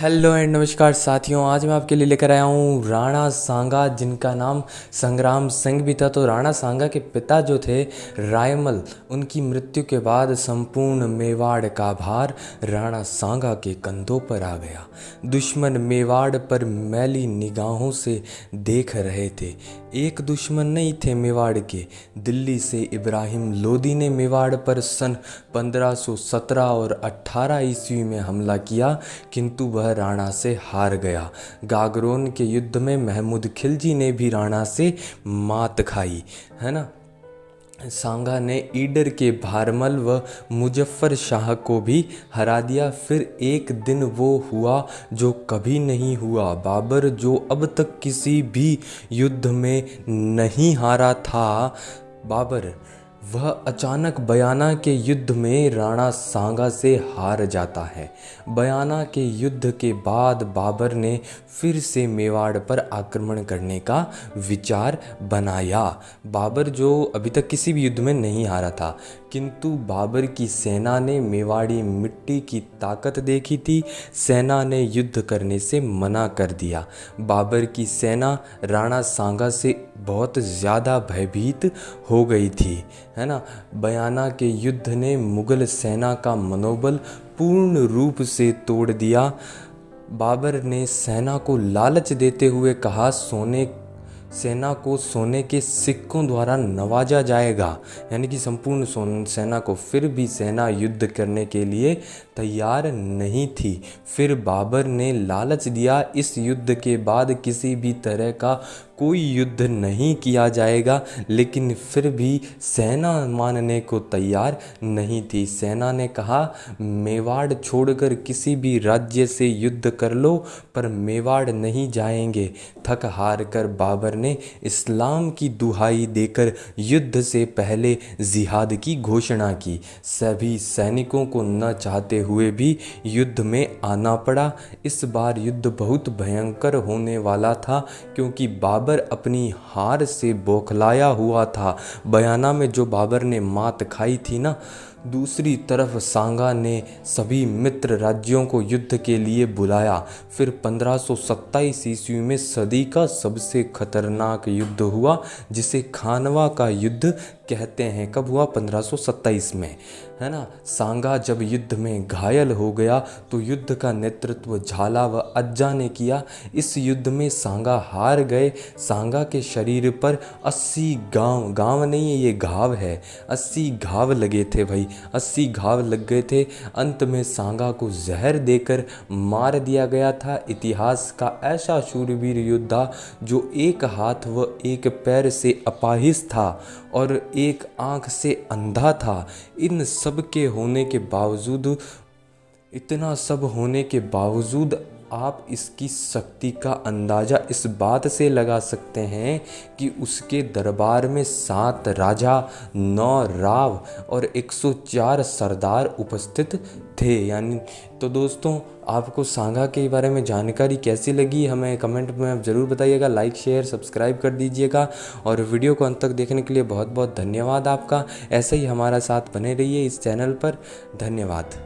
Hello and नमस्कार साथियों। आज मैं आपके लिए लेकर आया हूँ राणा सांगा, जिनका नाम संग्राम सिंह भी था। तो राणा सांगा के पिता जो थे रायमल, उनकी मृत्यु के बाद संपूर्ण मेवाड़ का भार राणा सांगा के कंधों पर आ गया। दुश्मन मेवाड़ पर मैली निगाहों से देख रहे थे। एक दुश्मन नहीं थे मेवाड़ के, दिल्ली से इब्राहिम लोदी ने मेवाड़ पर सन 1517 और 18 ईस्वी में हमला किया, किंतु वह राणा से हार गया। गागरोन के युद्ध में महमूद खिलजी ने भी राणा से मात खाई, है ना। सांगा ने ईडर के भारमल व मुजफ्फर शाह को भी हरा दिया। फिर एक दिन वो हुआ जो कभी नहीं हुआ। बाबर, जो अब तक किसी भी युद्ध में नहीं हारा था, बाबर वह अचानक बयाना के युद्ध में राणा सांगा से हार जाता है। बयाना के युद्ध के बाद बाबर ने फिर से मेवाड़ पर आक्रमण करने का विचार बनाया। बाबर, जो अभी तक किसी भी युद्ध में नहीं हारा था, किंतु बाबर की सेना ने मेवाड़ी मिट्टी की ताकत देखी थी। सेना ने युद्ध करने से मना कर दिया। बाबर की सेना राणा सांगा से बहुत ज़्यादा भयभीत हो गई थी, है ना। बयाना के युद्ध ने मुगल सेना का मनोबल पूर्ण रूप से तोड़ दिया। बाबर ने सेना को लालच देते हुए कहा, सेना को सोने के सिक्कों द्वारा नवाजा जाएगा, यानी कि संपूर्ण सेना को। फिर भी सेना युद्ध करने के लिए तैयार नहीं थी। फिर बाबर ने लालच दिया, इस युद्ध के बाद किसी भी तरह का कोई युद्ध नहीं किया जाएगा, लेकिन फिर भी सेना मानने को तैयार नहीं थी। सेना ने कहा, मेवाड़ छोड़कर किसी भी राज्य से युद्ध कर लो, पर मेवाड़ नहीं जाएंगे। थक हार कर बाबर ने इस्लाम की दुहाई देकर युद्ध से पहले जिहाद की घोषणा की। सभी सैनिकों को न चाहते हुए भी युद्ध में आना पड़ा। इस बार युद्ध बहुत भयंकर होने वाला था, क्योंकि बाबर अपनी हार से बौखलाया हुआ था। बयाना में जो बाबर ने मात खाई थी ना, दूसरी तरफ सांगा ने सभी मित्र राज्यों को युद्ध के लिए बुलाया। फिर 1527 ईस्वी में सदी का सबसे खतरनाक युद्ध हुआ, जिसे खानवा का युद्ध कहते हैं। कब हुआ? 1527 में, है ना। सांगा जब युद्ध में घायल हो गया तो युद्ध का नेतृत्व झाला व अज्जा ने किया। इस युद्ध में सांगा हार गए। सांगा के शरीर पर 80 गांव नहीं है, ये घाव है, 80 घाव लगे थे भाई, 80 घाव लग गए थे। अंत में सांगा को जहर देकर मार दिया गया था। इतिहास का ऐसा शूरवीर योद्धा जो एक हाथ व एक पैर से अपाहिज था और एक आंख से अंधा था, इन सब के होने के बावजूद, इतना सब होने के बावजूद आप इसकी शक्ति का अंदाज़ा इस बात से लगा सकते हैं कि उसके दरबार में 7 राजा, 9 राव और 104 सरदार उपस्थित थे। यानी तो दोस्तों, आपको सांगा के बारे में जानकारी कैसी लगी हमें कमेंट में आप ज़रूर बताइएगा। लाइक, शेयर, सब्सक्राइब कर दीजिएगा और वीडियो को अंत तक देखने के लिए बहुत बहुत धन्यवाद आपका। ऐसे ही हमारा साथ बने रहिए इस चैनल पर। धन्यवाद।